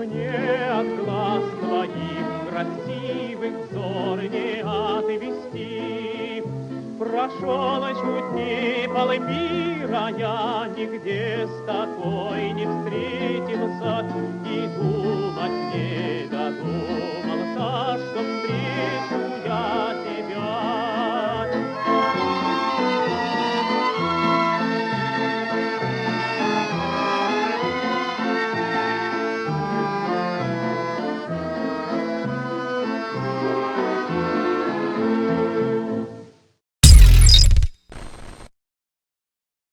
мне от глаз твоих красивых взор не отвести. Прошел чуть не полмира, я нигде с такой не встретился, и думать не додумался, что